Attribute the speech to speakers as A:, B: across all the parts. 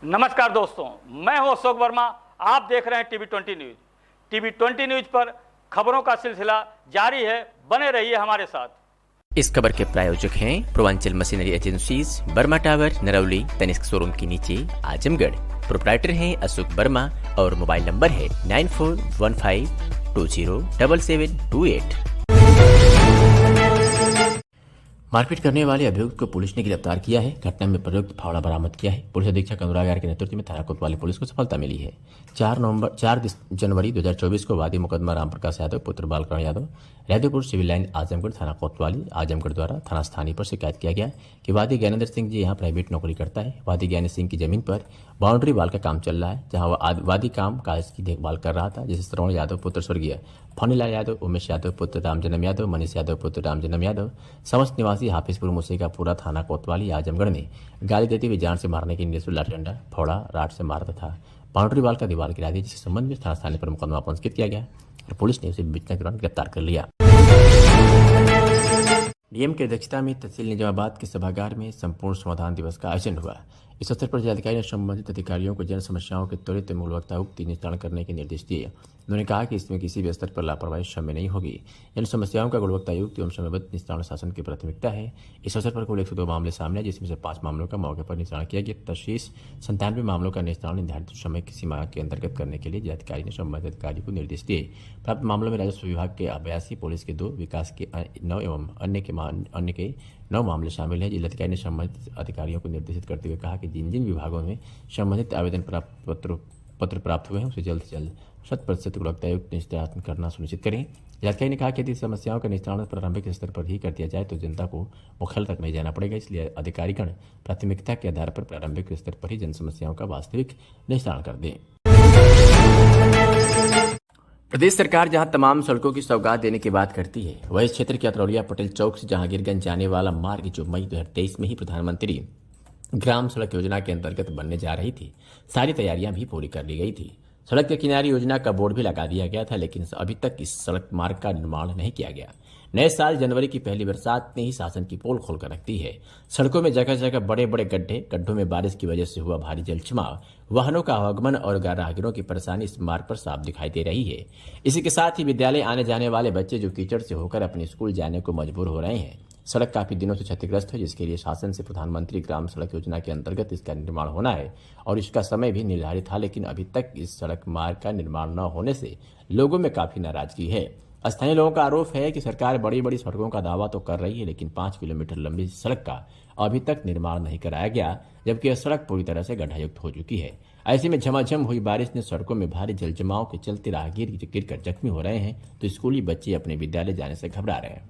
A: नमस्कार दोस्तों, मैं हूं अशोक वर्मा। आप देख रहे हैं टीवी 20 न्यूज। टीवी 20 न्यूज पर खबरों का सिलसिला जारी है, बने रहिए हमारे साथ।
B: इस खबर के प्रायोजक हैं Purvanchal machinery agencies, Burma tower, Narauli, Tanishq showroom के नीचे, आजमगढ़। प्रोप्राइटर हैं अशोक वर्मा और मोबाइल नंबर है 9415207728। मारपीट करने वाले अभियुक्त को पुलिस ने गिरफ्तार किया है। घटना में प्रयुक्त फावड़ा बरामद किया है। पुलिस अधीक्षक अनुराग आर के नेतृत्व में थाना कोतवाली पुलिस को सफलता मिली है। 4 जनवरी 2024 को वादी मुकदमा रामप्रकाश यादव पुत्र बालकरण यादव, रैदोपुर सिविल लाइन, आजमगढ़, थाना कोतवाली आजमगढ़ द्वारा थाना स्थानीय पर शिकायत किया गया कि वादी ज्ञानेंद्र सिंह जी यहाँ प्राइवेट नौकरी करता है। वादी ज्ञानेंद्र सिंह की जमीन पर बाउंड्री वाल का काम चल रहा है, जहाँ वह वादी काम काज की देखभाल कर रहा था, जिसे श्रवण यादव पुत्र स्वर्गीय फनीलाल यादव, उमेश यादव पुत्र रामजन्म यादव, मनीष यादव पुत्र रामजन्म यादव, समस्त निवासी हाफिजपुर मुसे का पूरा थाना कोतवाली आजमगढ़ ने गाली देते हुए जान से मारने के निर्देश लाठी डंडा, फावड़ा, राड से मारा तथा बाउंड्री वाल का दीवार गिरा दी, जिसके संबंध में थाना स्थानीय पर मुकदमा पंजीकृत किया गया और पुलिस ने उसे विवेचना के दौरान गिरफ्तार कर लिया। डीएम की अध्यक्षता में तहसील निजामाबाद के सभागार में संपूर्ण समाधान दिवस का आयोजन हुआ। इस अवसर पर जिलाधिकारी ने संबंधित अधिकारियों को जन समस्याओं के त्वरित गुणवत्तायुक्त निस्तारण करने के निर्देश दिए। उन्होंने कहा कि इसमें किसी भी स्तर पर लापरवाही क्षम्य नहीं होगी। जन समस्याओं का गुणवत्तायुक्त एवं समयबद्ध निस्तारण शासन की प्राथमिकता है। इस अवसर पर कुल 102 मामले सामने आए, जिसमें से 5 मामलों का मौके पर निस्तारण किया गया तथा शेष 97 मामलों का निस्तारण निर्धारित समय की सीमा के अंतर्गत करने के लिए जिलाधिकारी ने संबंधित अधिकारी को निर्देश दिए। प्राप्त मामलों में राजस्व विभाग के 82, पुलिस के 2, विकास के 9 एवं अन्य के 9 मामले शामिल हैं। जिलाधिकारी ने संबंधित अधिकारियों को निर्देशित करते हुए कहा कि जिन जिन विभागों में संबंधित आवेदन पत्र प्राप्त हुए हैं उसे जल्द से जल्द 100% गुणवत्तायुक्त निस्तारण करना सुनिश्चित करें। जिलाधिकारी ने कहा कि यदि समस्याओं का निस्तारण प्रारंभिक स्तर पर ही कर दिया जाए तो जनता को मुख्यालय तक नहीं जाना पड़ेगा। इसलिए अधिकारीगण प्राथमिकता के आधार पर प्रारंभिक स्तर पर ही जन समस्याओं का वास्तविक निस्तारण कर दें। प्रदेश सरकार जहां तमाम सड़कों की सौगात देने की बात करती है, वही इस क्षेत्र के अतरौलिया पटेल चौक से जहांगीरगंज जाने वाला मार्ग जो मई 2023 में ही प्रधानमंत्री ग्राम सड़क योजना के अंतर्गत बनने जा रही थी, सारी तैयारियां भी पूरी कर ली गई थी। सड़क के किनारे योजना का बोर्ड भी लगा दिया गया था, लेकिन अभी तक इस सड़क मार्ग का निर्माण नहीं किया गया। नए साल जनवरी की पहली बरसात ने ही शासन की पोल खोलकर रख दी है। सड़कों में जगह जगह बड़े बड़े गड्ढों में बारिश की वजह से हुआ भारी जल जमाव, वाहनों का आवागमन और राहगीरों की परेशानी इस मार्ग पर साफ दिखाई दे रही है। इसी के साथ ही विद्यालय आने जाने वाले बच्चे जो कीचड़ से होकर अपने स्कूल जाने को मजबूर हो रहे हैं। सड़क काफी दिनों से क्षतिग्रस्त है, जिसके लिए शासन से प्रधानमंत्री ग्राम सड़क योजना के अंतर्गत इसका निर्माण होना है और इसका समय भी निर्धारित था, लेकिन अभी तक इस सड़क मार्ग का निर्माण न होने से लोगों में काफी नाराजगी है। स्थानीय लोगों का आरोप है कि सरकार बड़ी बड़ी सड़कों का दावा तो कर रही है, लेकिन 5 किलोमीटर लंबी सड़क का अभी तक निर्माण नहीं कराया गया, जबकि यह सड़क पूरी तरह से गड्ढायुक्त हो चुकी है। ऐसे में झमाझम हुई बारिश ने सड़कों में भारी जल जमाव के चलते राहगीर गिरकर जख्मी हो रहे हैं, तो स्कूली बच्चे अपने विद्यालय जाने से घबरा रहे हैं।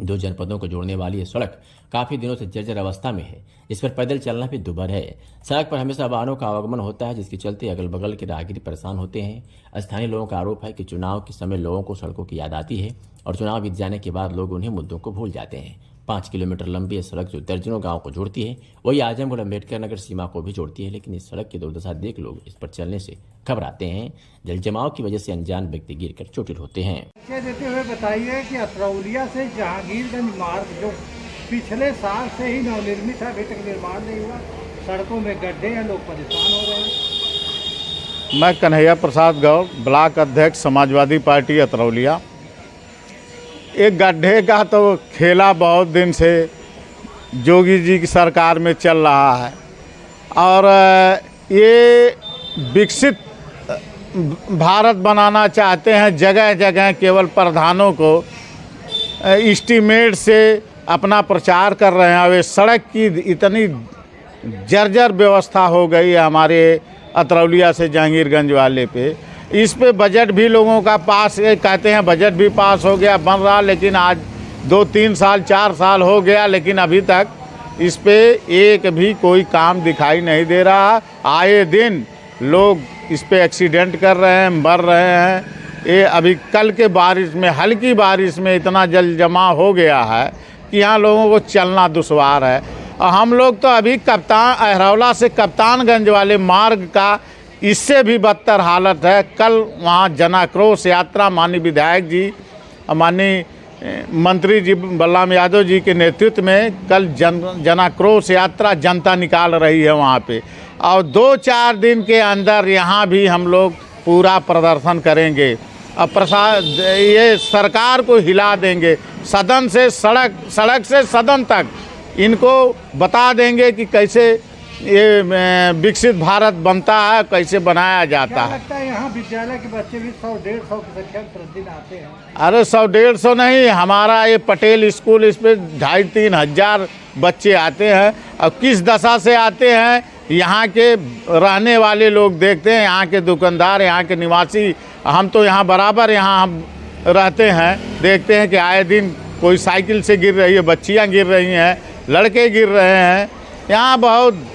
B: 2 जनपदों को जोड़ने वाली यह सड़क काफी दिनों से जर्जर अवस्था में है, जिस पर पैदल चलना भी दुभर है। सड़क पर हमेशा वाहनों का आवागमन होता है, जिसके चलते अगल बगल के राहगीर परेशान होते हैं। स्थानीय लोगों का आरोप है कि चुनाव के समय लोगों को सड़कों की याद आती है और चुनाव बीत जाने के बाद लोग उन्हीं मुद्दों को भूल जाते हैं। 5 किलोमीटर लंबी यह सड़क जो दर्जनों गांव को जोड़ती है, वही आजमगढ़ अम्बेडकर नगर सीमा को भी जोड़ती है, लेकिन इस सड़क की दुर्दशा देख लोग इस पर चलने से घबराते हैं। जल जमाव की वजह से अनजान व्यक्ति गिरकर चोटिल होते हैं।
C: देते हुए बताइए कि अतरौलिया से जहांगीरगंज मार्ग जो पिछले साल से ही नवनिर्मित है, अभी तक निर्माण नहीं हुआ, सड़कों में गड्ढे हैं, लोग परेशान हो रहे हैं।
D: मैं कन्हैया प्रसाद गौड़, ब्लॉक अध्यक्ष समाजवादी पार्टी अतरौलिया। एक गड्ढे का तो खेला बहुत दिन से जोगी जी की सरकार में चल रहा है और ये विकसित भारत बनाना चाहते हैं। जगह जगह केवल प्रधानों को एस्टीमेट से अपना प्रचार कर रहे हैं। वे सड़क की इतनी जर्जर व्यवस्था हो गई है हमारे अतरौलिया से जहांगीरगंज वाले पे। इस पे बजट भी लोगों का पास कहते हैं, बजट भी पास हो गया, बन रहा, लेकिन आज 2-3 साल 4 साल हो गया, लेकिन अभी तक इस पे एक भी कोई काम दिखाई नहीं दे रहा। आए दिन लोग इस पे एक्सीडेंट कर रहे हैं, मर रहे हैं। ये अभी कल के बारिश में, हल्की बारिश में इतना जल जमा हो गया है कि यहाँ लोगों को चलना दुश्वार है। और हम लोग तो अभी अहरौला से कप्तानगंज वाले मार्ग का इससे भी बदतर हालत है। कल वहाँ जनाक्रोश यात्रा माननीय विधायक जी, माननीय मंत्री जी बलराम यादव जी के नेतृत्व में कल जनाक्रोश यात्रा जनता निकाल रही है वहाँ पे, और 2-4 दिन के अंदर यहाँ भी हम लोग पूरा प्रदर्शन करेंगे। अब ये सरकार को हिला देंगे, सदन से सड़क से सदन तक इनको बता देंगे कि कैसे ये विकसित भारत बनता है, कैसे बनाया जाता
C: क्या
D: है।
C: लगता है यहाँ विद्यालय के बच्चे भी 100-150 की संख्या में प्रतिदिन आते हैं?
D: अरे 100-150 नहीं, हमारा ये पटेल स्कूल, इस पे 2,500-3 हज़ार बच्चे आते हैं। और किस दशा से आते हैं, यहाँ के रहने वाले लोग देखते हैं, यहाँ के दुकानदार, यहाँ के निवासी, हम तो यहाँ बराबर यहाँ हम रहते हैं, देखते हैं कि आए दिन कोई साइकिल से गिर रही है, बच्चियाँ गिर रही हैं, लड़के गिर रहे हैं। यहाँ बहुत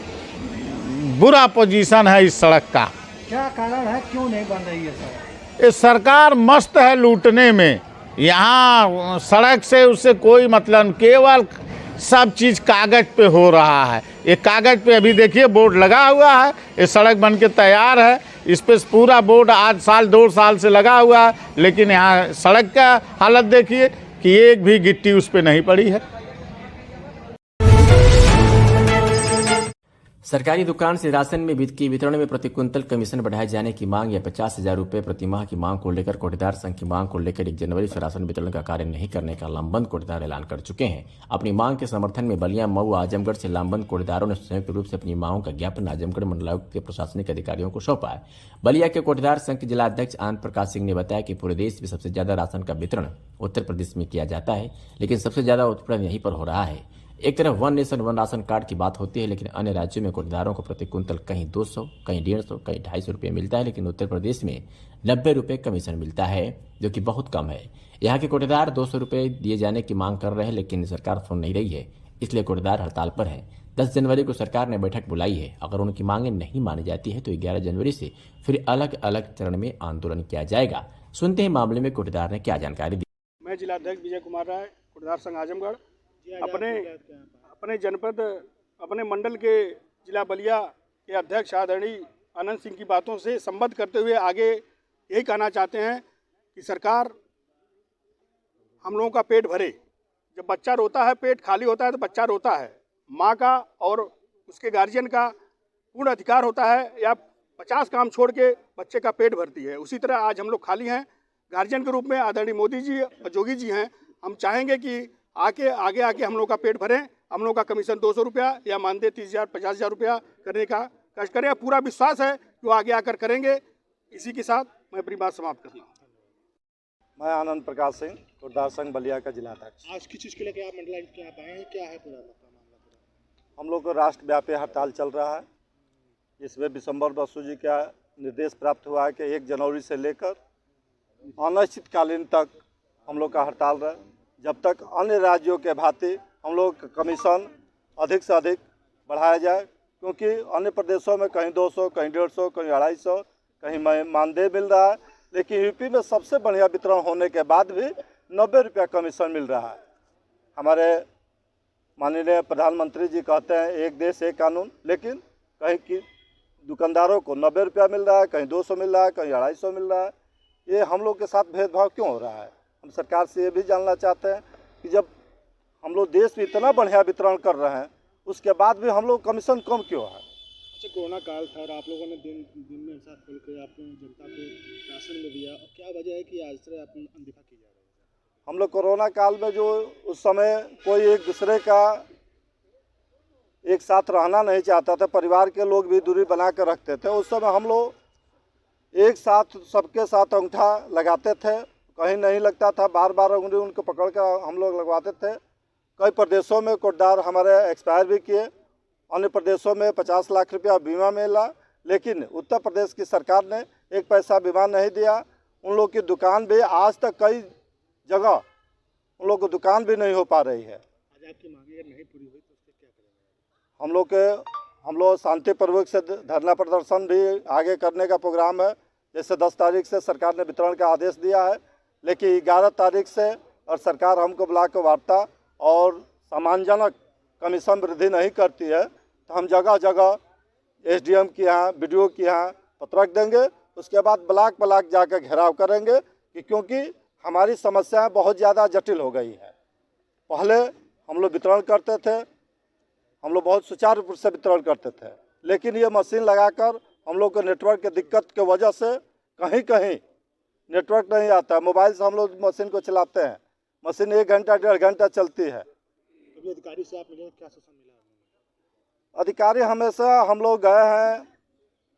D: बुरा पोजीशन है इस सड़क का।
C: क्या कारण है, क्यों नहीं बन रही है सड़क?
D: ये सरकार मस्त है लूटने में। यहाँ सड़क से उससे कोई मतलब, केवल सब चीज़ कागज पे हो रहा है। ये कागज पे अभी देखिए बोर्ड लगा हुआ है, ये सड़क बन के तैयार है, इस पे पूरा बोर्ड आज 1-2 साल से लगा हुआ है, लेकिन यहाँ सड़क का हालत देखिए कि एक भी गिट्टी उस पे नहीं पड़ी है।
B: सरकारी दुकान से राशन में की वितरण में प्रति क्विंटल कमीशन बढ़ाए जाने की मांग या 50,000 रुपये प्रति माह की मांग को लेकर कोटेदार संघ की मांग को लेकर 1 जनवरी से राशन वितरण का कार्य नहीं करने का लामबंद कोटेदार ऐलान कर चुके हैं। अपनी मांग के समर्थन में बलिया, मऊ, आजमगढ़ से लामबंद कोटेदारों ने संयुक्त रूप से अपनी मांगों का ज्ञापन आजमगढ़ मंडलायुक्त के प्रशासनिक अधिकारियों को सौंपा है। बलिया के कोटेदार संघ के जिला अध्यक्ष आनंद प्रकाश सिंह ने बताया कि पूरे देश में सबसे ज्यादा राशन का वितरण उत्तर प्रदेश में किया जाता है, लेकिन सबसे ज्यादा उत्पीड़न यहीं पर हो रहा है। एक तरफ 1 नेशन 1 राशन कार्ड की बात होती है, लेकिन अन्य राज्यों में कोटेदारों को प्रति क्विंटल कहीं 200, कहीं 150, कहीं 250 रुपये मिलता है, लेकिन उत्तर प्रदेश में 90 रुपये कमीशन मिलता है, जो कि बहुत कम है। यहाँ के कोटेदार 200 रुपये दिए जाने की मांग कर रहे हैं, लेकिन सरकार सुन नहीं रही है, इसलिए कोटेदार हड़ताल पर है। 10 जनवरी को सरकार ने बैठक बुलाई है। अगर उनकी मांगें नहीं मानी जाती है तो 11 जनवरी से फिर अलग अलग चरण में आंदोलन किया जाएगा। सुनते हैं मामले में कोटेदार ने क्या जानकारी दी।
E: मैं जिला अध्यक्ष विजय कुमार राय, कोटेदार संघ आजमगढ़। अपने जनपद, अपने मंडल के जिला बलिया के अध्यक्ष आदरणीय आनंद सिंह की बातों से संबद्ध करते हुए आगे यही कहना चाहते हैं कि सरकार हम लोगों का पेट भरे। जब बच्चा रोता है, पेट खाली होता है तो बच्चा रोता है, माँ का और उसके गार्जियन का पूर्ण अधिकार होता है या 50 काम छोड़ के बच्चे का पेट भरती है। उसी तरह आज हम लोग खाली हैं। गार्जियन के रूप में आदरणीय मोदी जी और जोगी जी हैं। हम चाहेंगे कि आगे आके हम लोग का पेट भरें। हम लोग का कमीशन 200 रुपया या मानदेय 30,000 50,000 रुपया करने का कष्ट करें। पूरा विश्वास है कि वो आगे आकर करेंगे। इसी के साथ मैं अपनी बात समाप्त करता हूँ।
F: मैं आनंद प्रकाश सिंह, कोटेदार संघ बलिया का जिला अध्यक्ष।
E: आज किस चीज़ के लिए आप मंडलायुक्त के यहाँ आए हैं, क्या है पूरा मामला?
F: हम लोग को राष्ट्रव्यापी हड़ताल चल रहा है। इसमें विशंबर बसु जी का निर्देश प्राप्त हुआ है कि 1 जनवरी से लेकर अनिश्चितकालीन तक हम लोग का हड़ताल रहे, जब तक अन्य राज्यों के भांति हम लोग का कमीशन अधिक से अधिक बढ़ाया जाए। क्योंकि अन्य प्रदेशों में कहीं 200, कहीं 150, कहीं 250, कहीं मानदेय मिल रहा है, लेकिन यूपी में सबसे बढ़िया वितरण होने के बाद भी 90 रुपया कमीशन मिल रहा है। हमारे माननीय प्रधानमंत्री जी कहते हैं एक देश एक कानून, लेकिन कहीं की दुकानदारों को 90 रुपया मिल रहा है, कहीं 200 मिल रहा है, कहीं 250 मिल रहा है। ये हम लोग के साथ भेदभाव क्यों हो रहा है? हम सरकार से ये भी जानना चाहते हैं कि जब हम लोग देश में इतना बढ़िया वितरण कर रहे हैं, उसके बाद भी हम लोग कमीशन कम क्यों है?
E: अच्छा, कोरोना काल था और आप लोगों ने दिन में हिसाब खोल के आपने जनता को राशन में दिया, और क्या वजह है कि आज से आप अनदेखा की जा रही है?
F: हम लोग कोरोना काल में जो उस समय कोई एक दूसरे का एक साथ रहना नहीं चाहता था, परिवार के लोग भी दूरी बना कर रखते थे। उस समय हम लोग एक साथ सबके साथ अंगूठा लगाते थे, कहीं नहीं लगता था, बार बार उंगली उनको पकड़ कर हम लोग लगवाते थे। कई प्रदेशों में कोटेदार हमारे एक्सपायर भी किए, अन्य प्रदेशों में 50 लाख रुपया बीमा मिला, लेकिन उत्तर प्रदेश की सरकार ने 1 पैसा बीमा नहीं दिया। उन लोग की दुकान भी आज तक कई जगह उन लोग को दुकान भी नहीं हो पा रही है।
E: आज आपकी मांगे अगर नहीं पूरी हुई तो उसके क्या करेंगे?
F: हम लोग शांतिपूर्वक से धरना प्रदर्शन भी आगे करने का प्रोग्राम है। जैसे 10 तारीख से सरकार ने वितरण का आदेश दिया है, लेकिन 11 तारीख से और सरकार हमको बुला कर वार्ता और सम्मानजनक कमीशन वृद्धि नहीं करती है तो हम जगह जगह SDM के यहाँ, BDO के यहाँ पत्र रख देंगे। उसके बाद ब्लॉक जाकर घेराव करेंगे कि क्योंकि हमारी समस्याएं बहुत ज़्यादा जटिल हो गई है। पहले हम लोग वितरण करते थे, हम लोग बहुत सुचारू रूप से वितरण करते थे, लेकिन ये मशीन लगाकर हम लोग को नेटवर्क की दिक्कत की वजह से कहीं कहीं नेटवर्क नहीं आता। मोबाइल से हम लोग मशीन को चलाते हैं, मशीन 1 घंटा 1.5 घंटा चलती है।
G: अभी अधिकारी से आप मिले, क्या आश्वासन मिला?
F: अधिकारी हमेशा हम लोग गए हैं,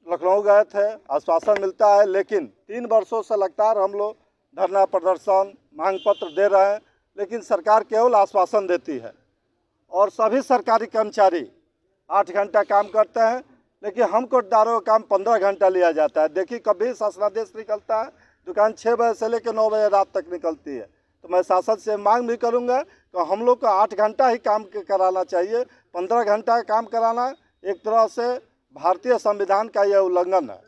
F: लखनऊ गए थे, आश्वासन मिलता है, लेकिन 3 वर्षों से लगातार हम लोग धरना प्रदर्शन मांग पत्र दे रहे हैं, लेकिन सरकार केवल आश्वासन देती है। और सभी सरकारी कर्मचारी 8 घंटा काम करते हैं, लेकिन हम कोटदारों का काम 15 घंटा लिया जाता है। देखिए, कभी शासनादेश निकलता है, दुकान 6 बजे से लेकर 9 बजे रात तक निकलती है। तो मैं शासन से मांग भी करूंगा कि हम लोग को 8 घंटा ही काम कराना चाहिए। 15 घंटा काम कराना एक तरह से भारतीय संविधान का यह उल्लंघन है।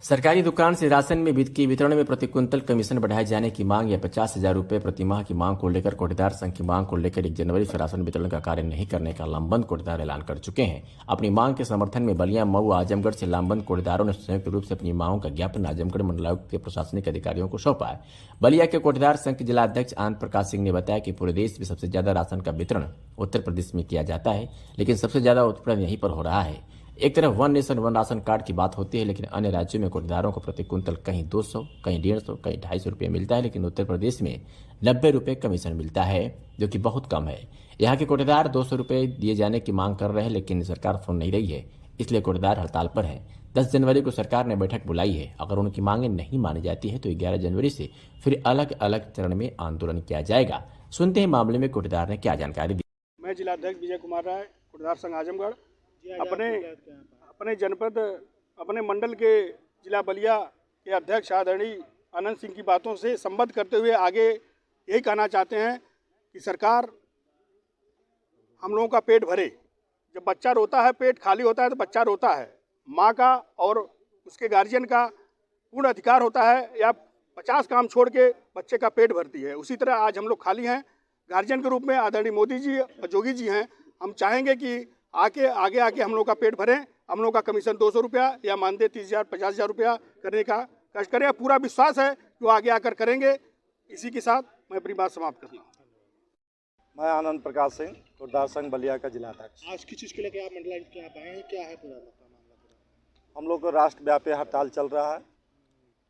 B: सरकारी दुकान से राशन में के वितरण में प्रति क्विंटल कमीशन बढ़ाए जाने की मांग या 50,000 रुपये प्रति माह की मांग को लेकर कोटेदार संघ की मांग को लेकर 1 जनवरी से राशन वितरण का कार्य नहीं करने का लामबंद कोटेदार ऐलान कर चुके हैं। अपनी मांग के समर्थन में बलिया, मऊ, आजमगढ़ से लामबंद कोटेदारों ने संयुक्त रूप से अपनी मांगों का ज्ञापन आजमगढ़ मंडलायुक्त के प्रशासनिक अधिकारियों को सौंपा है। बलिया के कोटेदार संघ के जिलाध्यक्ष आनंद प्रकाश सिंह ने बताया कि पूरे देश में सबसे ज्यादा राशन का वितरण उत्तर प्रदेश में किया जाता है, लेकिन सबसे ज्यादा उत्पीड़न यहीं पर हो रहा है। एक तरफ 1 नेशन 1 राशन कार्ड की बात होती है, लेकिन अन्य राज्यों में कोटेदारों को प्रति क्विंटल कहीं 200, कहीं 150, कहीं 250 रुपये मिलता है, लेकिन उत्तर प्रदेश में 90 रुपये कमीशन मिलता है, जो कि बहुत कम है। यहाँ के कोटेदार 200 रुपये दिए जाने की मांग कर रहे हैं, लेकिन सरकार सुन नहीं रही है, इसलिए कोटेदार हड़ताल पर है। 10 जनवरी को सरकार ने बैठक बुलाई है। अगर उनकी मांगें नहीं मानी जाती है तो 11 जनवरी से फिर अलग अलग चरण में आंदोलन किया जाएगा। सुनते हैं मामले में कोटेदार ने क्या जानकारी दी।
E: मैं जिलाध्यक्ष विजय कुमार राय, कोटदार संघ आजमगढ़। अपने जनपद, अपने मंडल के जिला बलिया के अध्यक्ष आदरणीय आनंद सिंह की बातों से संबद्ध करते हुए आगे यही कहना चाहते हैं कि सरकार हम लोगों का पेट भरे। जब बच्चा रोता है, पेट खाली होता है तो बच्चा रोता है। माँ का और उसके गार्जियन का पूर्ण अधिकार होता है या 50 काम छोड़ के बच्चे का पेट भरती है। उसी तरह आज हम लोग खाली हैं। गार्जियन के रूप में आदरणीय मोदी जी और जोगी जी हैं। हम चाहेंगे कि आगे आके हम लोग का पेट भरें। हम लोग का कमीशन 200 रुपया या मानदेय 30,000 50,000 रुपया करने का कष्ट करें। पूरा विश्वास है कि वो आगे आकर करेंगे। इसी के साथ मैं अपनी बात समाप्त करता हूँ।
F: मैं आनंद प्रकाश सिंह, कोटदार संघ बलिया का जिलाध्यक्ष।
G: आज किस चीज़ के लिए आप मंडलायुक्त के यहाँ आए हैं, क्या है पूरा मामला?
F: हम लोग को राष्ट्रव्यापी हड़ताल चल रहा है।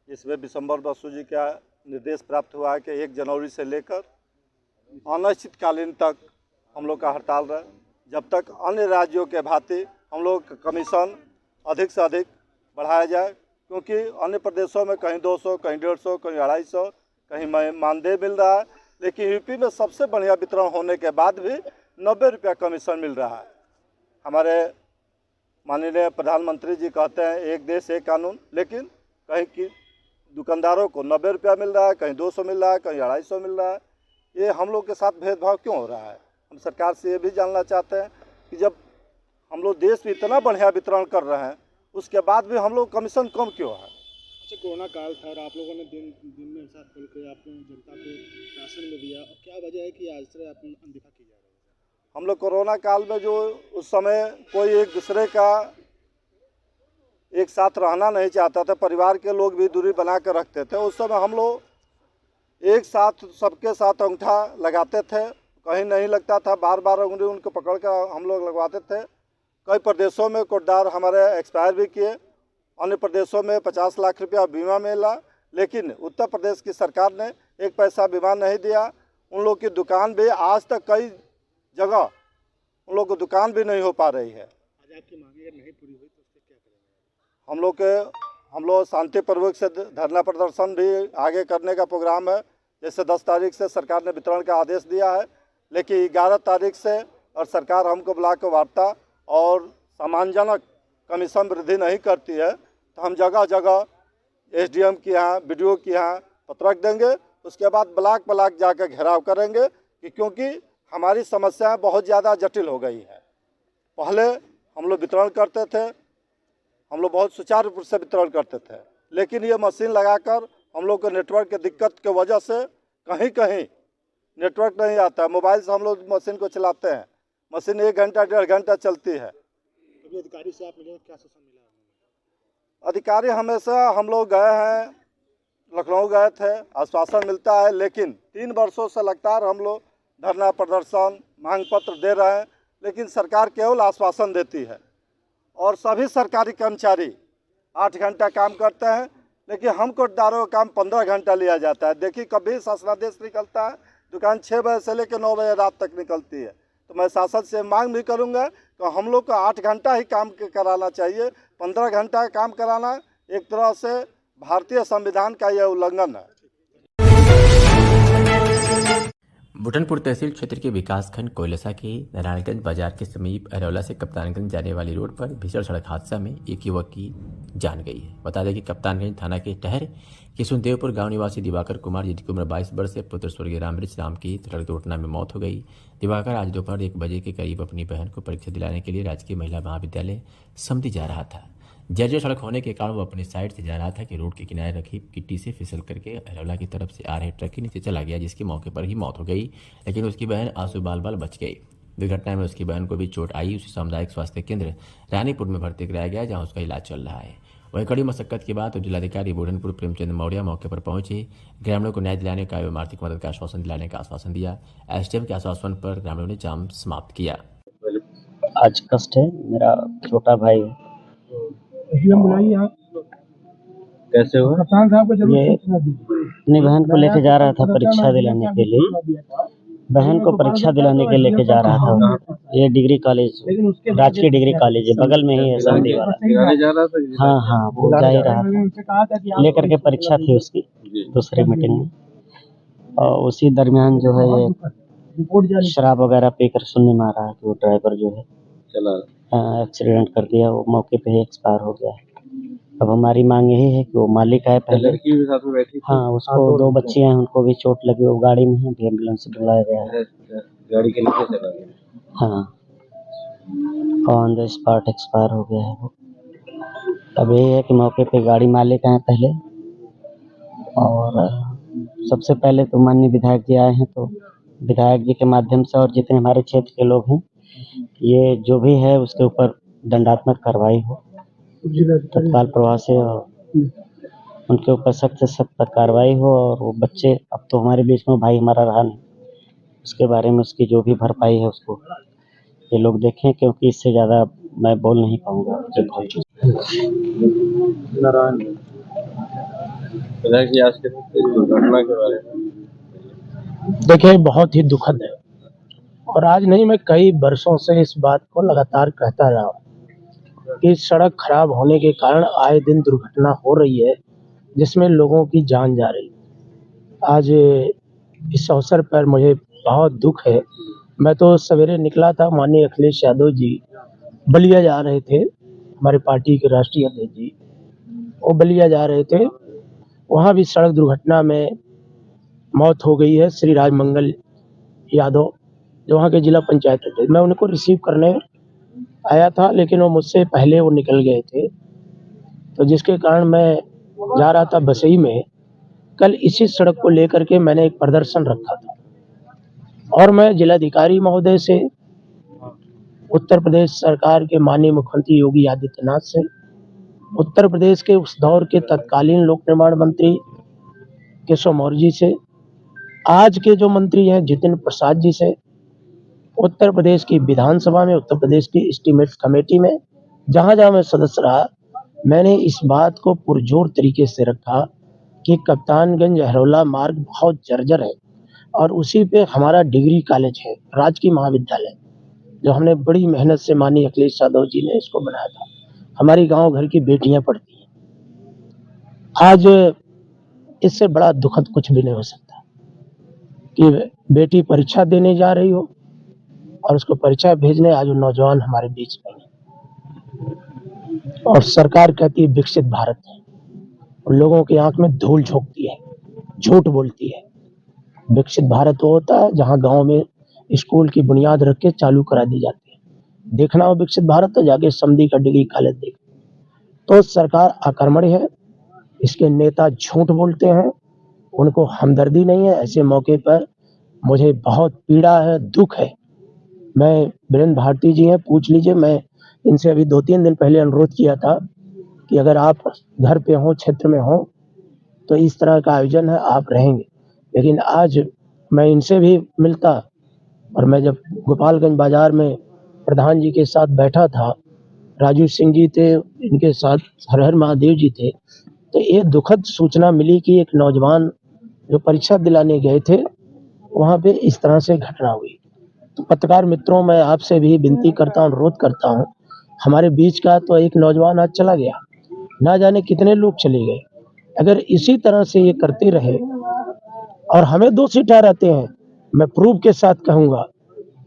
F: इसमें विशंबर बसु जी का निर्देश प्राप्त हुआ है कि 1 जनवरी से लेकर अनिश्चितकालीन तक हम लोग का हड़ताल रहे, जब तक अन्य राज्यों के भांति हम लोग का कमीशन अधिक से अधिक बढ़ाया जाए। क्योंकि अन्य प्रदेशों में कहीं 200, कहीं 150, कहीं 250, कहीं मानदेय मिल रहा है, लेकिन यूपी में सबसे बढ़िया वितरण होने के बाद भी 90 रुपया कमीशन मिल रहा है। हमारे माननीय प्रधानमंत्री जी कहते हैं 1 देश 1 कानून, लेकिन कहीं की दुकानदारों को 90 रुपया मिल रहा है, कहीं 200 मिल रहा है, कहीं 250 मिल रहा है। ये हम लोग के साथ भेदभाव क्यों हो रहा है? हम सरकार से ये भी जानना चाहते हैं कि जब हम लोग देश में इतना बढ़िया वितरण कर रहे हैं, उसके बाद भी हम लोग कमीशन कम क्यों है?
G: अच्छा, कोरोना काल था और आप लोगों ने दिन में हिसाब खोल के आपने जनता को राशन में दिया, और क्या वजह है कि आज से आप अनदेखा की जा रही है?
F: हम लोग कोरोना काल में जो उस समय कोई एक दूसरे का एक साथ रहना नहीं चाहता था, परिवार के लोग भी दूरी बना कर रखते थे। उस समय हम लोग एक साथ सबके साथ अंगूठा लगाते थे, कहीं नहीं लगता था, बार बार उंगली उनको पकड़ कर हम लोग लगवाते थे। कई प्रदेशों में कोटदार हमारे एक्सपायर भी किए, अन्य प्रदेशों में 50 लाख रुपया बीमा मिला, लेकिन उत्तर प्रदेश की सरकार ने 1 पैसा बीमा नहीं दिया। उन लोग की दुकान भी आज तक कई जगह उन लोग की दुकान भी नहीं हो पा रही है।
G: आज आपकी मांगे अगर नहीं पूरी हुई तो उसके क्या करेंगे?
F: हम लोग शांतिपूर्वक से धरना प्रदर्शन भी आगे करने का प्रोग्राम है। जैसे 10 तारीख से सरकार ने वितरण का आदेश दिया है, लेकिन 11 तारीख से और सरकार हमको बुला कर वार्ता और सम्मानजनक कमीशन वृद्धि नहीं करती है, तो हम जगह जगह SDM के यहाँ, BDO के यहाँ पत्र रख देंगे। उसके बाद ब्लॉक जाकर घेराव करेंगे कि क्योंकि हमारी समस्याएं बहुत ज़्यादा जटिल हो गई है। पहले हम लोग वितरण करते थे, हम लोग बहुत सुचारू रूप से वितरण करते थे, लेकिन ये मशीन लगाकर हम लोग को नेटवर्क की दिक्कत की वजह से कहीं कहीं नेटवर्क नहीं आता। मोबाइल से हम लोग मशीन को चलाते हैं, मशीन 1 घंटा 1.5 घंटा चलती है।
G: अभी अधिकारी से आप मिले, क्या आश्वासन मिला?
F: अधिकारी हमेशा हम लोग गए हैं, लखनऊ गए थे, आश्वासन मिलता है, लेकिन 3 वर्षों से लगातार हम लोग धरना प्रदर्शन मांग पत्र दे रहे हैं, लेकिन सरकार केवल आश्वासन देती है और सभी सरकारी कर्मचारी 8 घंटा काम करते हैं, लेकिन हम कोटदारों का काम 15 घंटा लिया जाता है। देखिए कभी शासनादेश निकलता है, दुकान 6 बजे से लेकर 9 बजे रात तक निकलती है। तो मैं शासन से मांग भी करूंगा कि हम लोग को 8 घंटा ही काम कराना चाहिए। 15 घंटा काम कराना एक तरह से भारतीय संविधान का यह उल्लंघन है।
B: बुटनपुर तहसील क्षेत्र के विकासखंड कोयलसा के नारायणगंज बाजार के समीप अरौला से कप्तानगंज जाने वाली रोड पर भीषण सड़क हादसा में एक युवक की जान गई है। बता दें कि कप्तानगंज थाना के टहर किशुनदेवपुर गांव निवासी दिवाकर कुमार, जिनकी उम्र 22 वर्ष से पुत्र स्वर्गीय रामवृक्ष राम की सड़क दुर्घटना में मौत हो गई। दिवाकर आज दोपहर 1 बजे के करीब अपनी बहन को परीक्षा दिलाने के लिए राजकीय महिला महाविद्यालय समधी जा रहा था। जर्जर सड़क होने के कारण वो अपनी साइड से जा रहा था कि रोड के किनारे रखी गिट्टी से फिसल करके अरौला की तरफ से आ रहे ट्रक के नीचे चला गया, जिसकी मौके पर ही मौत हो गई। लेकिन उसकी बहन आंसू बाल बाल बच गई। दुर्घटना में उसकी बहन को भी चोट आई। उसे सामुदायिक स्वास्थ्य केंद्र रानीपुर में भर्ती कराया गया, जहां उसका इलाज चल रहा है। वहीं कड़ी मशक्कत के बाद जिलाधिकारी बुढ़नपुर प्रेमचंद मौर्य मौके पर पहुंचे। ग्रामीणों को न्याय दिलाने का एवं आर्थिक मदद का आश्वासन दिलाने का आश्वासन दिया। एसडीएम के आश्वासन पर ग्रामीणों ने जाम समाप्त किया।
H: आज कष्ट है, मेरा छोटा भाई है।
G: कैसे हुआ?
H: ये अपनी बहन को लेके जा रहा था परीक्षा दिलाने के लिए। बहन को परीक्षा दिलाने के लेके जा रहा था। ये डिग्री कॉलेज, राजकीय डिग्री कॉलेज है, बगल में ही है समधी वाला। हाँ, वो जा ही रहा था। लेकर के परीक्षा थी उसकी दूसरी मीटिंग में, और उसी दरमियान जो है ये शराब वगैरह पीकर सुनने में आ रहा है कि वो ड्राइवर जो है एक्सीडेंट कर दिया। वो मौके पे ही एक्सपायर हो गया। अब हमारी मांग यही है कि वो मालिक आए पहले।
G: लड़की भी साथ में बैठी थी?
H: हाँ, उसको 2 बच्चियां हैं, उनको भी चोट लगी। वो गाड़ी में है, एम्बुलेंस से बुलाया गया है।
G: गाड़ी के नीचे चला गया।
H: हाँ, ऑन द स्पॉट एक्सपायर हो गया है वो। अब यही है कि मौके पे गाड़ी मालिक आए पहले, और सबसे पहले तो माननीय विधायक जी आए हैं, तो विधायक जी के माध्यम से और जितने हमारे क्षेत्र के लोग हैं, ये जो भी है उसके ऊपर दंडात्मक कार्रवाई हो तत्काल प्रभाव से, और उनके ऊपर सख्त से सख्त कार्रवाई हो। और वो बच्चे, अब तो हमारे बीच में भाई हमारा रहा नहीं, उसके बारे में उसकी जो भी भरपाई है उसको ये लोग देखें, क्योंकि इससे ज़्यादा मैं बोल नहीं पाऊँगा।
G: दुर्घटना के बारे में
I: देखिए, बहुत ही दुखद है, और आज नहीं, मैं कई वर्षों से इस बात को लगातार कहता रहा हूं कि सड़क खराब होने के कारण आए दिन दुर्घटना हो रही है, जिसमें लोगों की जान जा रही है। आज इस अवसर पर मुझे बहुत दुख है। मैं तो सवेरे निकला था, माननीय अखिलेश यादव जी बलिया जा रहे थे, हमारे पार्टी के राष्ट्रीय अध्यक्ष जी, वो बलिया जा रहे थे। वहाँ भी सड़क दुर्घटना में मौत हो गई है। श्री राजमंगल यादव जो वहाँ के जिला पंचायत अध्यक्ष, मैं उनको रिसीव करने आया था, लेकिन वो मुझसे पहले वो निकल गए थे, तो जिसके कारण मैं जा रहा था बसई में। कल इसी सड़क को लेकर के मैंने एक प्रदर्शन रखा था, और मैं जिलाधिकारी महोदय से, उत्तर प्रदेश सरकार के माननीय मुख्यमंत्री योगी आदित्यनाथ से, उत्तर प्रदेश के उस दौर के तत्कालीन लोक निर्माण मंत्री केशव मौर्य जी से, आज के जो मंत्री हैं जितेंद्र प्रसाद जी से, उत्तर प्रदेश की विधानसभा में, उत्तर प्रदेश की एस्टीमेट कमेटी में, जहां जहां मैं सदस्य रहा, मैंने इस बात को पुरजोर तरीके से रखा कि कप्तानगंज अरौला मार्ग बहुत जर्जर है, और उसी पे हमारा डिग्री कॉलेज है, राजकीय महाविद्यालय, जो हमने बड़ी मेहनत से माननीय अखिलेश यादव जी ने इसको बनाया था। हमारी गांव घर की बेटियां पढ़ती हैं। आज इससे बड़ा दुखद कुछ भी नहीं हो सकता कि बेटी परीक्षा देने जा रही हो और उसको परीक्षा भेजने आज वो नौजवान हमारे बीच में है, और सरकार कहती है विकसित भारत है, और लोगों की आंख में धूल झोंकती है, झूठ बोलती है। विकसित भारत वो होता है जहां गांव में स्कूल की बुनियाद रख के चालू करा दी जाती है। देखना हो विकसित भारत तो जाके समधी का डिग्री कॉलेज देख। तो सरकार आक्रमण है, इसके नेता झूठ बोलते हैं, उनको हमदर्दी नहीं है। ऐसे मौके पर मुझे बहुत पीड़ा है, दुख है। मैं, वीरेंद्र भारती जी हैं, पूछ लीजिए, मैं इनसे अभी 2-3 दिन पहले अनुरोध किया था कि अगर आप घर पे हों, क्षेत्र में हों, तो इस तरह का आयोजन है, आप रहेंगे। लेकिन आज मैं इनसे भी मिलता, और मैं जब गोपालगंज बाजार में प्रधान जी के साथ बैठा था, राजू सिंह जी थे, इनके साथ हर हर महादेव जी थे, तो ये दुखद सूचना मिली कि एक नौजवान जो परीक्षा दिलाने गए थे वहाँ पे इस तरह से घटना हुई। तो पत्रकार मित्रों, मैं आपसे भी विनती करता हूँ, अनुरोध करता हूँ, हमारे बीच का तो एक नौजवान आज चला गया, ना जाने कितने लोग चले गए। अगर इसी तरह से ये करते रहे और हमें दोषी ठहराते हैं, मैं प्रूफ के साथ कहूँगा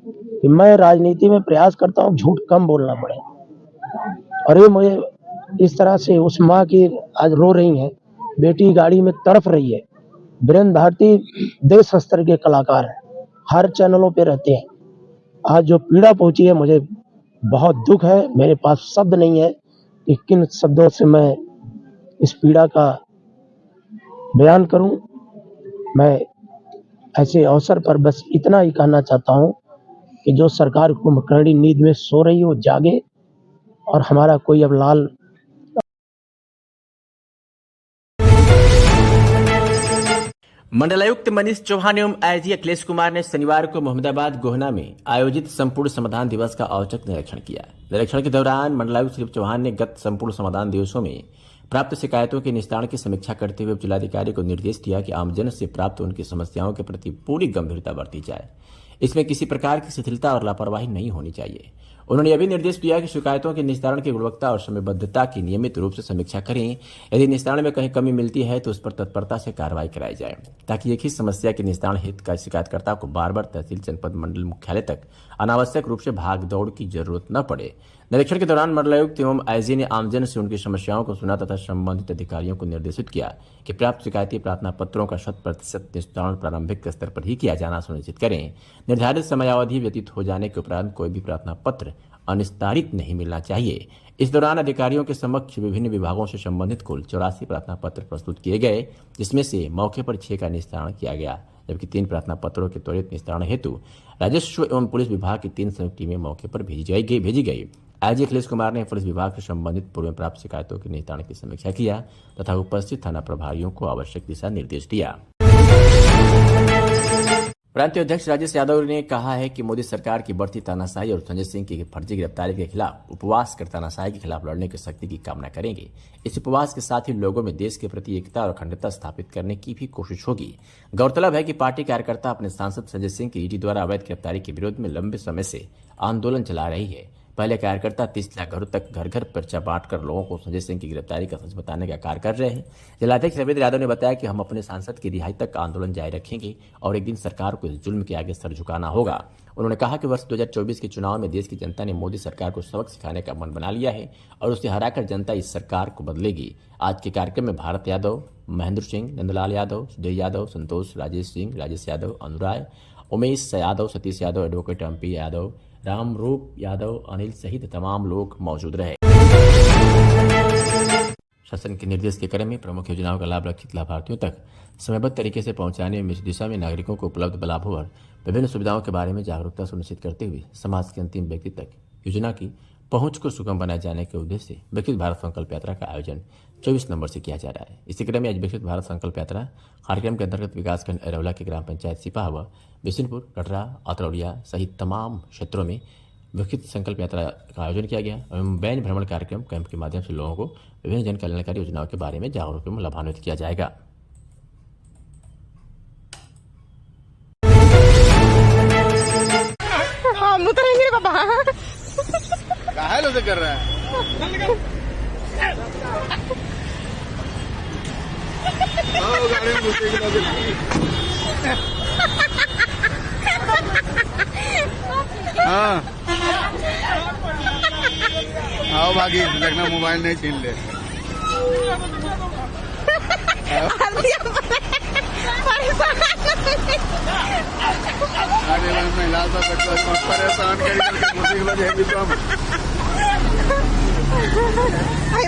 I: कि मैं राजनीति में प्रयास करता हूँ झूठ कम बोलना पड़े। और ये मुझे इस तरह से उस माँ की आज रो रही हैं, बेटी गाड़ी में तड़प रही है। वीरेंद्र भारती देश स्तर के कलाकार हैं, हर चैनलों पे रहते हैं। आज जो पीड़ा पहुंची है, मुझे बहुत दुख है, मेरे पास शब्द नहीं है कि किन शब्दों से मैं इस पीड़ा का बयान करूं। मैं ऐसे अवसर पर बस इतना ही कहना चाहता हूं कि जो सरकार कुंभकर्णी नींद में सो रही है वो जागे और हमारा कोई अब लाल
B: मंडलायुक्त मनीष चौहान एवं आईजी अखिलेश कुमार ने शनिवार को मोहम्मदाबाद गोहना में आयोजित संपूर्ण समाधान दिवस का औचक निरीक्षण किया। निरीक्षण के दौरान मंडलायुक्त श्री चौहान ने गत संपूर्ण समाधान दिवसों में प्राप्त शिकायतों के निस्तारण की समीक्षा करते हुए जिलाधिकारी को निर्देश दिया कि आमजन से प्राप्त उनकी समस्याओं के प्रति पूरी गंभीरता बरती जाए। इसमें किसी प्रकार की शिथिलता और लापरवाही नहीं होनी चाहिए। उन्होंने यह भी निर्देश दिया कि शिकायतों के निस्तारण की गुणवत्ता और समयबद्धता की नियमित रूप से समीक्षा करें। यदि निस्तारण में कहीं कमी मिलती है तो उस पर तत्परता से कार्रवाई कराई जाए, ताकि एक ही समस्या के निस्तारण हेतु का शिकायतकर्ता को बार बार तहसील, जनपद, मंडल मुख्यालय तक अनावश्यक रूप से भाग दौड़ की जरूरत न पड़े। निरीक्षण के दौरान मंडलायुक्त एवं आईजी ने आमजन से उनकी समस्याओं को सुना तथा संबंधित अधिकारियों को निर्देशित किया कि प्राप्त शिकायती प्रार्थना पत्रों का 100% निस्तारण प्रारंभिक स्तर पर ही किया जाना सुनिश्चित करें। निर्धारित समयावधि व्यतीत हो जाने के उपरांत कोई भी प्रार्थना पत्र अनिस्तारित नहीं मिलना चाहिए। इस दौरान अधिकारियों के समक्ष विभिन्न विभागों से संबंधित कुल 84 प्रार्थना पत्र प्रस्तुत किए गए, जिसमें से मौके पर 6 का निस्तारण किया गया, जबकि 3 प्रार्थना पत्रों के त्वरित निस्तारण हेतु राजस्व एवं पुलिस विभाग की 3 संयुक्त टीमें मौके पर भेजी गई। आईजी अखिलेश कुमार ने पुलिस विभाग से संबंधित पूर्व में प्राप्त शिकायतों के निस्तारण की समीक्षा किया तथा उपस्थित थाना प्रभारियों को आवश्यक दिशा निर्देश दिया। प्रांतीय अध्यक्ष राजेश यादव ने कहा है कि मोदी सरकार की बढ़ती तानाशाही और संजय सिंह की फर्जी गिरफ्तारी के खिलाफ उपवास कर तानाशाही के खिलाफ लड़ने की शक्ति की कामना करेंगे। इस उपवास के साथ ही लोगों में देश के प्रति एकता और अखंडता स्थापित करने की भी कोशिश होगी। गौरतलब है कि पार्टी कार्यकर्ता अपने सांसद संजय सिंह की ईडी द्वारा अवैध गिरफ्तारी के विरोध में लंबे समय से आंदोलन चला रही है। पहले कार्यकर्ता 30 लाख घरों तक घर घर पर्चा बांटकर लोगों को संजय सिंह की गिरफ्तारी का सच बताने का कार्य कर रहे हैं। जिलाध्यक्ष रविंद्र यादव ने बताया कि हम अपने सांसद की रिहाई तक आंदोलन जारी रखेंगे और एक दिन सरकार को इस जुल्म के आगे सर झुकाना होगा। उन्होंने कहा कि वर्ष 2024 के चुनाव में देश की जनता ने मोदी सरकार को सबक सिखाने का मन बना लिया है और उसे हराकर जनता इस सरकार को बदलेगी। आज के कार्यक्रम में भारत यादव, महेंद्र सिंह, नंदलाल यादव, सुधीर यादव, संतोष, राजेश सिंह, राजेश यादव, अनुराय, उमेश यादव, सतीश यादव, एडवोकेट एमपी यादव, रामरूप यादव, अनिल सहित तमाम लोग मौजूद रहे। शासन के निर्देश के क्रम में प्रमुख योजनाओं का लाभ लक्षित लाभार्थियों तक समयबद्ध तरीके से पहुंचाने में इस दिशा में नागरिकों को उपलब्ध लाभों और विभिन्न सुविधाओं के बारे में जागरूकता सुनिश्चित करते हुए समाज के अंतिम व्यक्ति तक योजना की पहुंच को सुगम बनाए जाने के उद्देश्य से विकसित भारत संकल्प यात्रा का आयोजन 24 नवंबर से किया जा रहा है। इसी क्रम में आज विकसित भारत संकल्प यात्रा कार्यक्रम के अंतर्गत विकासखंड अरौला के ग्राम पंचायत सिपाहवा, बिशनपुर, कटरा, अतरौलिया सहित तमाम क्षेत्रों में विकसित संकल्प यात्रा का आयोजन किया गया एवं बैन भ्रमण कार्यक्रम कैंप के माध्यम से लोगों को विभिन्न जन कल्याणकारी योजनाओं के बारे में जागरूक एवं लाभान्वित किया जाएगा।
E: कर रहा है गाड़ी में घुसे हाँ आओ भागी लगना मोबाइल नहीं छीन ले महिला परेशान करेगी तो हम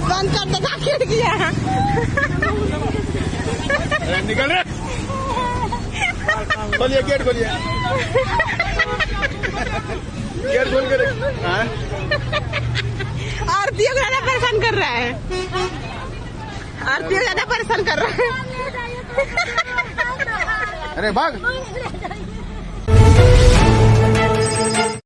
J: बंद कर देगा खिड़कियां
E: निकल रहे खोलिए गेट खोलिए गेट खोल कर
J: आरती को ज्यादा परेशान कर रहा है आरती को ज्यादा परेशान कर रहा है
E: अरे भाग